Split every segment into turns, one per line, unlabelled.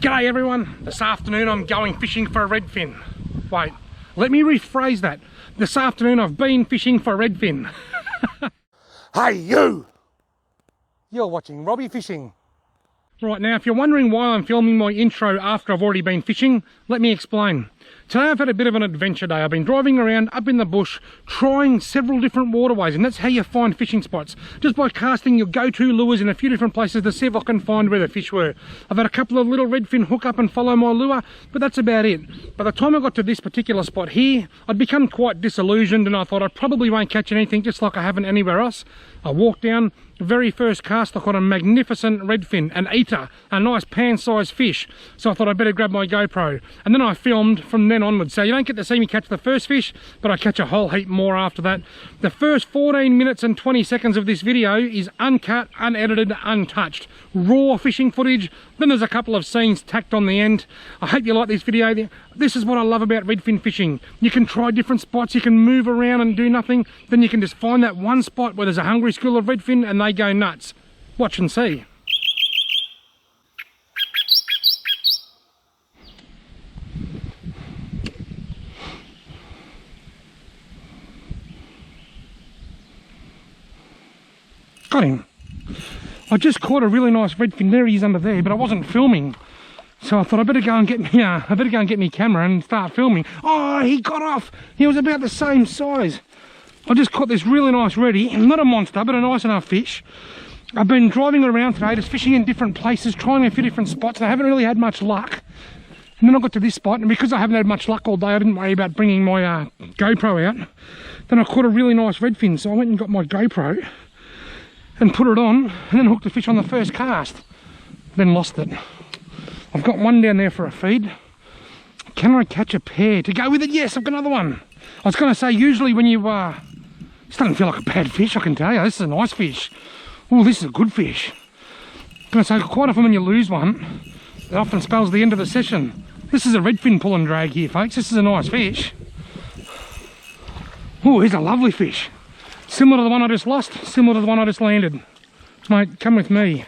G'day everyone, this afternoon I'm going fishing for a redfin. Wait, let me rephrase that. This afternoon I've been fishing for a redfin. Hey you! You're watching Robbie Fishing. Right, now if you're wondering why I'm filming my intro after I've already been fishing, let me explain. Today I've had a bit of an adventure day. I've been driving around up in the bush, trying several different waterways, and that's how you find fishing spots. Just by casting your go-to lures in a few different places to see if I can find where the fish were. I've had a couple of little redfin hook up and follow my lure, but that's about it. By the time I got to this particular spot here, I'd become quite disillusioned and I thought I probably won't catch anything, just like I haven't anywhere else. I walked down, the very first cast I caught a magnificent redfin, an eater, a nice pan-sized fish. So I thought I'd better grab my GoPro. And then I filmed from then onwards. So you don't get to see me catch the first fish, but I catch a whole heap more after that. The first 14 minutes and 20 seconds of this video is uncut, unedited, untouched. Raw fishing footage. Then there's a couple of scenes tacked on the end. I hope you like this video. This is what I love about redfin fishing. You can try different spots, you can move around and do nothing. Then you can just find that one spot where there's a hungry school of redfin and they go nuts. Watch and see. Got him. I just caught a really nice redfin. There he is under there, but I wasn't filming. So I thought I better go and get me camera and start filming. Oh, he got off. He was about the same size. I just caught this really nice reddy, not a monster, but a nice enough fish. I've been driving around today, just fishing in different places, trying a few different spots, and I haven't really had much luck. And then I got to this spot, and because I haven't had much luck all day, I didn't worry about bringing my GoPro out. Then I caught a really nice redfin, so I went and got my GoPro and put it on, and then hooked the fish on the first cast. Then lost it. I've got one down there for a feed. Can I catch a pair to go with it? Yes, I've got another one. I was going to say, usually when you, this doesn't feel like a bad fish, I can tell you. This is a nice fish. Oh, this is a good fish. I'm going to say, quite often when you lose one, it often spells the end of the session. This is a redfin pull and drag here, folks. This is a nice fish. Oh, he's a lovely fish. Similar to the one I just lost, similar to the one I just landed. Mate, come with me.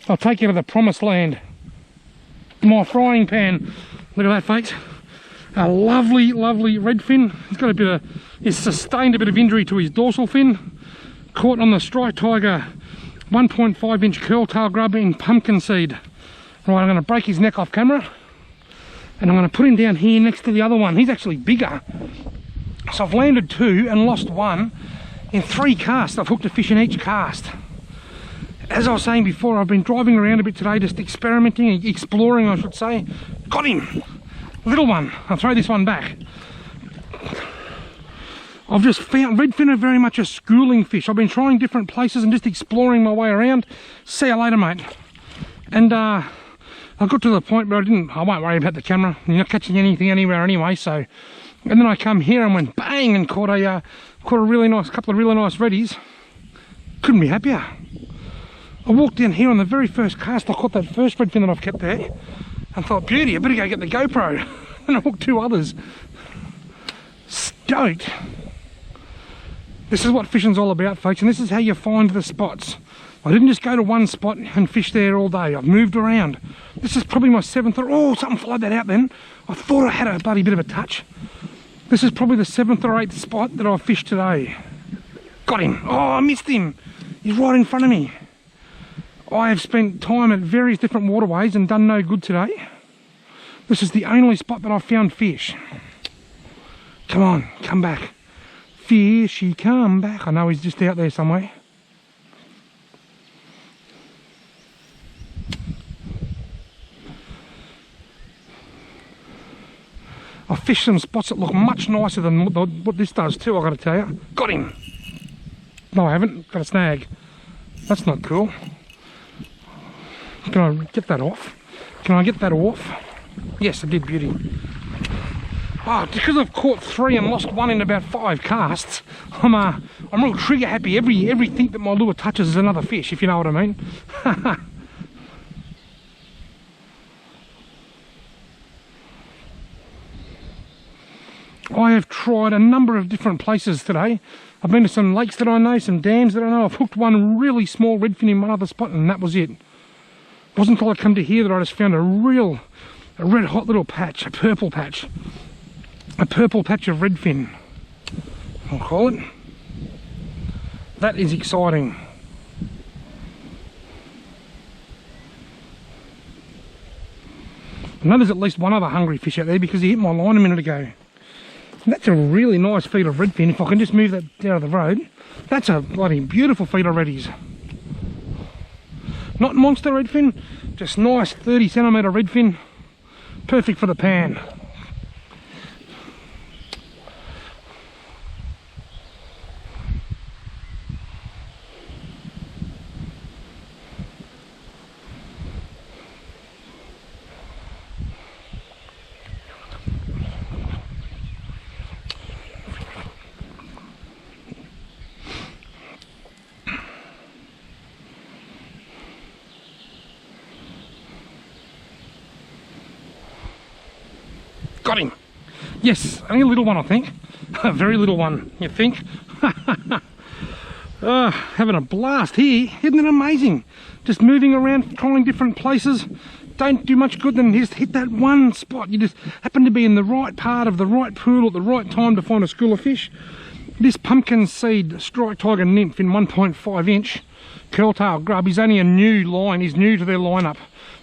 I'll take you to the promised land. My frying pan. Look at that, folks. A lovely, lovely redfin. He's got a bit of, he's sustained a bit of injury to his dorsal fin. Caught on the Strike Tiger 1.5 inch curl tail grub in pumpkin seed. Right, I'm going to break his neck off camera. And I'm going to put him down here next to the other one. He's actually bigger. So I've landed two and lost one. In 3 casts, I've hooked a fish in each cast. As I was saying before, I've been driving around a bit today, just experimenting, exploring I should say. Got him! Little one. I'll throw this one back. I've just found redfin are very much a schooling fish. I've been trying different places and just exploring my way around. See you later, mate. And I got to the point where I won't worry about the camera. You're not catching anything anywhere anyway, so. And then I come here and went bang and caught a really nice, couple of really nice reddies. Couldn't be happier. I walked down here on the very first cast. I caught that first redfin that I've kept there and thought, beauty, I better go get the GoPro. And I hooked 2 others. Stoked. This is what fishing's all about, folks, and this is how you find the spots. I didn't just go to one spot and fish there all day. I've moved around. This is probably my 7th or, oh, something followed that out then. I thought I had a bloody bit of a touch. This is probably the 7th or 8th spot that I've fished today. Got him. Oh, I missed him. He's right in front of me. I have spent time at various different waterways and done no good today. This is the only spot that I've found fish. Come on, come back. Fishy, come back. I know he's just out there somewhere. I fished some spots that look much nicer than what this does too, I've got to tell you. Got him! No, I haven't. Got a snag. That's not cool. Can I get that off? Can I get that off? Yes, I did, beauty. Oh, because I've caught 3 and lost 1 in about 5 casts, I'm real trigger happy. Everything that my lure touches is another fish, if you know what I mean. I have tried a number of different places today. I've been to some lakes that I know, some dams that I know. I've hooked one really small redfin in one other spot and that was it. Wasn't until I come to here that I just found a red hot little patch, a purple patch of redfin, I'll call it. That is exciting. I know there's at least one other hungry fish out there because he hit my line a minute ago. And that's a really nice feed of redfin. If I can just move that down of the road, that's a bloody beautiful feed of reddies. Not monster redfin, just nice 30cm redfin, perfect for the pan. Got him. Yes, only a little one, I think. A very little one, you think? Having a blast here. Isn't it amazing? Just moving around, trying different places. Don't do much good than just hit that one spot. You just happen to be in the right part of the right pool at the right time to find a school of fish. This pumpkin seed strike tiger nymph in 1.5 inch curltail grub is only a new line. He's new to their lineup.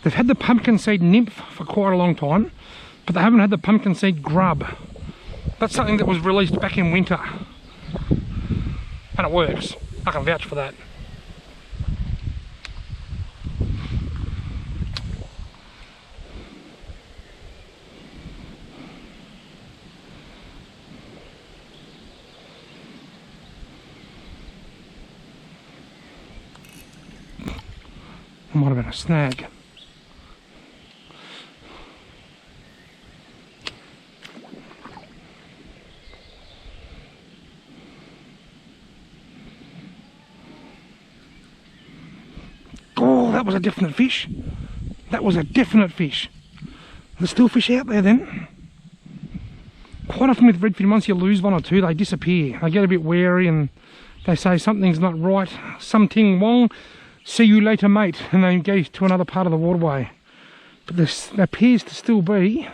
They've had the pumpkin seed nymph for quite a long time, but they haven't had the pumpkin seed grub. That's something that was released back in winter. And it works. I can vouch for that. It might have been a snag. Oh, that was a definite fish. That was a definite fish. There's still fish out there then. Quite often with redfin, once you lose one or two, they disappear. They get a bit wary and they say something's not right, something wrong, see you later mate, and they go to another part of the waterway. But there appears to still be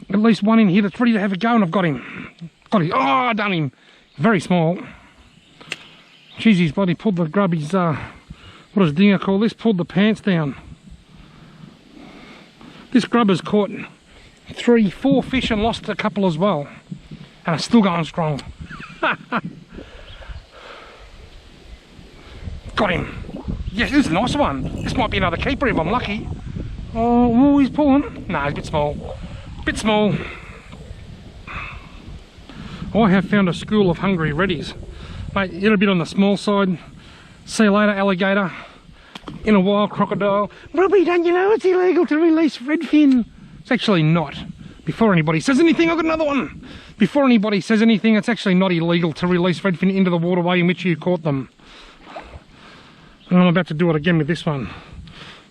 at least one in here that's ready to have a go, and I've got him. Got him. Oh, I done him. Very small. Jeez, he's bloody pulled the grub. He's what does Dinger call this? Pulled the pants down. This grub has caught 3, 4 fish and lost a couple as well. And it's still going strong. Got him. Yes, this is a nice one. This might be another keeper if I'm lucky. Oh, he's pulling. No, he's a bit small. Bit small. I have found a school of hungry reddies. Mate, you're a bit on the small side. See you later, alligator. In a wild crocodile. Robbie, don't you know it's illegal to release redfin? It's actually not. Before anybody says anything, I've got another one. Before anybody says anything, it's actually not illegal to release redfin into the waterway in which you caught them. And I'm about to do it again with this one.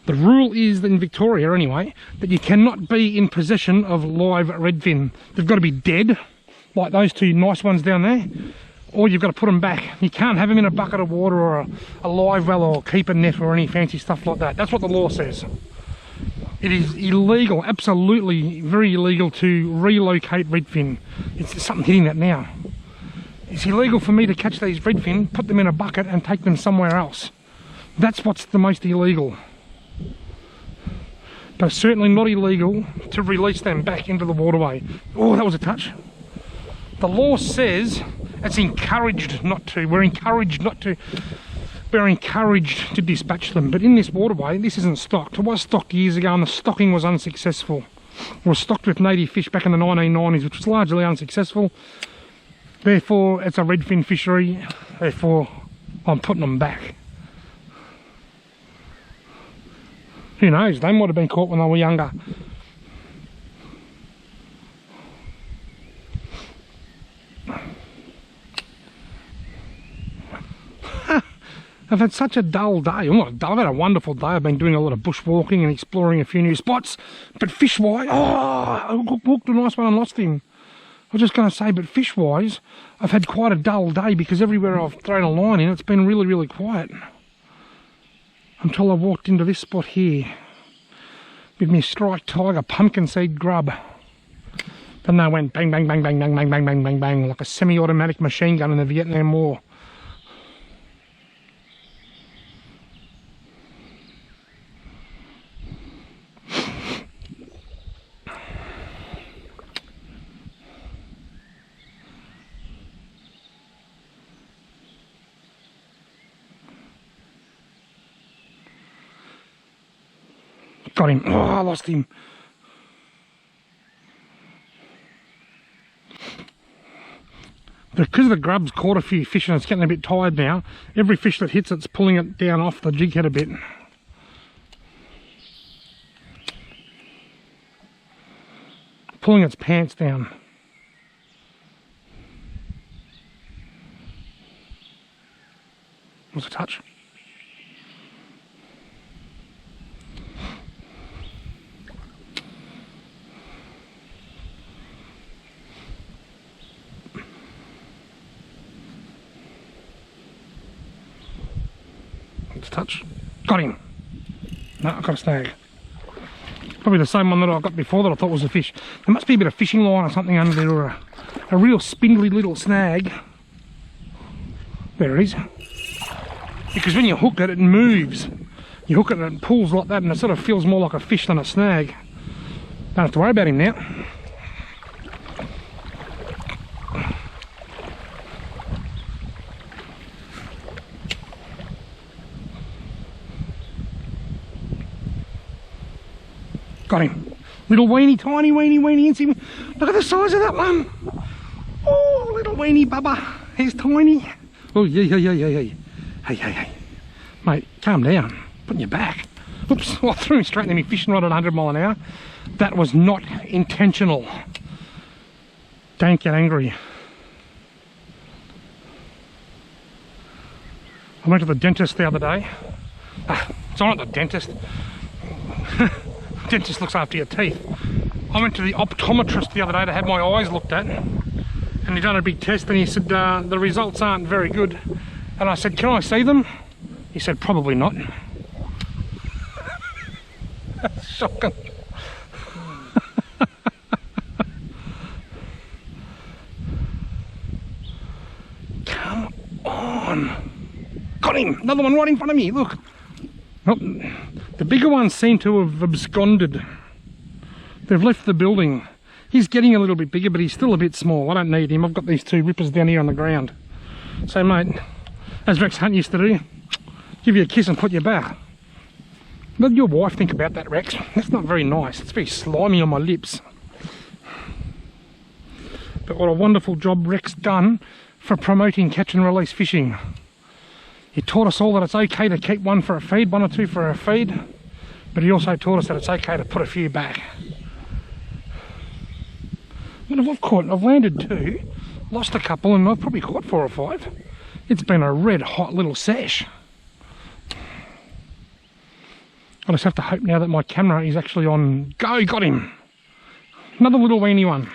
The rule is, in Victoria anyway, that you cannot be in possession of live redfin. They've got to be dead, like those two nice ones down there, or you've got to put them back. You can't have them in a bucket of water or a live well or keeper net or any fancy stuff like that. That's what the law says. It is illegal, absolutely very illegal to relocate redfin. It's something hitting that now. It's illegal for me to catch these redfin, put them in a bucket and take them somewhere else. That's what's the most illegal. But it's certainly not illegal to release them back into the waterway. Oh, that was a touch. The law says it's encouraged not to. We're encouraged not to. We're encouraged to dispatch them. But in this waterway, this isn't stocked. It was stocked years ago and the stocking was unsuccessful. It was stocked with native fish back in the 1990s, which was largely unsuccessful. Therefore, it's a redfin fishery. Therefore, I'm putting them back. Who knows? They might have been caught when they were younger. I've had such a dull day. Well, not dull, I've had a wonderful day. I've been doing a lot of bushwalking and exploring a few new spots. But fish-wise, I walked a nice one and lost him. I was just going to say, but fish-wise, I've had quite a dull day because everywhere I've thrown a line in, it's been really, really quiet. until I walked into this spot here with my Strike Tiger pumpkin seed grub. Then they went bang, bang, bang, bang, bang, bang, bang, bang, bang, bang, like a semi-automatic machine gun in the Vietnam War. Got him. Oh, I lost him. Because the grub's caught a few fish and it's getting a bit tired now, every fish that hits it's pulling it down off the jig head a bit. Pulling its pants down. Was a touch. Touch. Got him. No, I got a snag. Probably the same one that I got before that I thought was a fish. There must be a bit of fishing line or something under there, or a real spindly little snag. There it is. Because when you hook it, it moves. You hook it and it pulls like that, and it sort of feels more like a fish than a snag. Don't have to worry about him now. Got him. Little weenie, tiny weenie. Look at the size of that one. Oh, little weenie bubba. He's tiny. Oh, yeah. Hey. Mate, calm down. Put in your back. Oops, I threw him straight into me fishing rod at 100 mile an hour. That was not intentional. Don't get angry. I went to the dentist the other day. It's not the dentist. Dentist looks after your teeth. I went to the optometrist the other day to have my eyes looked at, and he done a big test and he said the results aren't very good, and I said, can I see them? He said, probably not. That's shocking. Come on. Got him. Another one right in front of me, look. Oh, the bigger ones seem to have absconded. They've left the building. He's getting a little bit bigger, but he's still a bit small. I don't need him. I've got these two rippers down here on the ground. So, mate, as Rex Hunt used to do, give you a kiss and put you back. Let your wife think about that, Rex. That's not very nice. It's very slimy on my lips. But what a wonderful job Rex done for promoting catch and release fishing. He taught us all that it's okay to keep one for a feed, one or two for a feed, but he also taught us that it's okay to put a few back. What have I caught? I've landed 2, lost a couple, and I've probably caught 4 or 5. It's been a red hot little sesh. I just have to hope now that my camera is actually on go. Got him. Another little weenie one.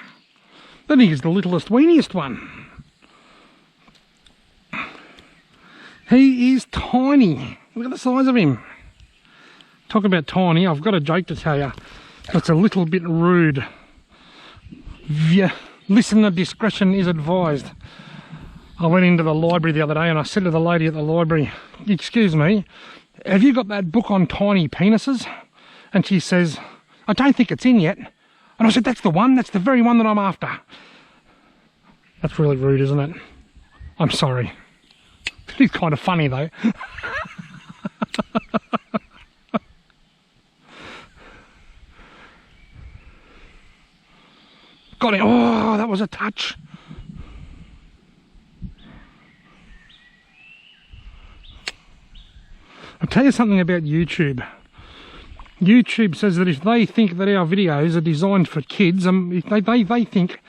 I think he's the littlest, weeniest one. He is tiny. Look at the size of him. Talk about tiny, I've got a joke to tell you. It's a little bit rude. Listener discretion is advised. I went into the library the other day and I said to the lady at the library, excuse me, have you got that book on tiny penises? And she says, I don't think it's in yet. And I said, that's the one, that's the very one that I'm after. That's really rude, isn't it? I'm sorry. It's kind of funny though. Got it. Oh, that was a touch. I'll tell you something about YouTube. YouTube says that if they think that our videos are designed for kids, if they think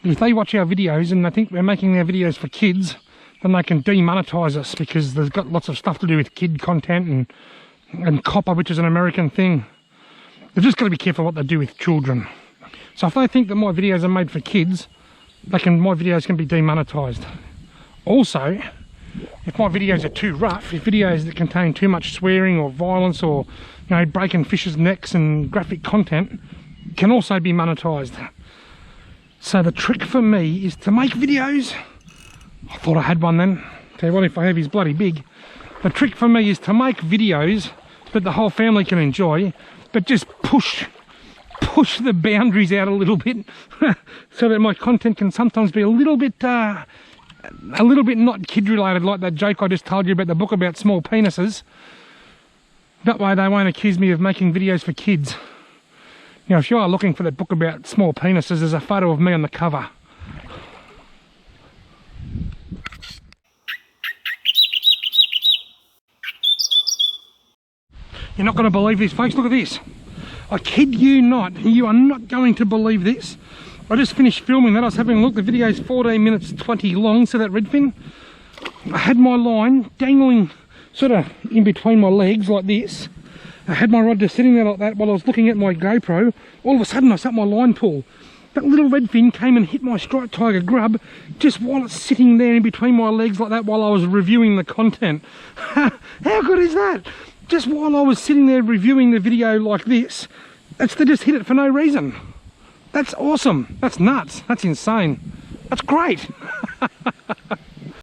if they watch our videos and they think we're making their videos for kids, then they can demonetize us because there's got lots of stuff to do with kid content and copper, which is an American thing. They've just got to be careful what they do with children. So if they think that my videos are made for kids, my videos can be demonetized. Also, if my videos are too rough, if videos that contain too much swearing or violence or, you know, breaking fish's necks and graphic content can also be monetized. So the trick for me is to make videos. I thought I had one then. Tell you what, if I have, he's bloody big. The trick for me is to make videos that the whole family can enjoy, but just push the boundaries out a little bit so that my content can sometimes be a little bit not kid related, like that joke I just told you about the book about small penises. That way they won't accuse me of making videos for kids. Now, if you are looking for that book about small penises, there's a photo of me on the cover. You're not going to believe this, folks. Look at this. I kid you not. You are not going to believe this. I just finished filming that. I was having a look. The video's 14 minutes 20 long, so that redfin. I had my line dangling sort of in between my legs like this. I had my rod just sitting there like that while I was looking at my GoPro. All of a sudden I set my line pull. That little redfin came and hit my striped tiger grub just while it's sitting there in between my legs like that while I was reviewing the content. How good is that? Just while I was sitting there reviewing the video like this, they just hit it for no reason. That's awesome. That's nuts. That's insane. That's great.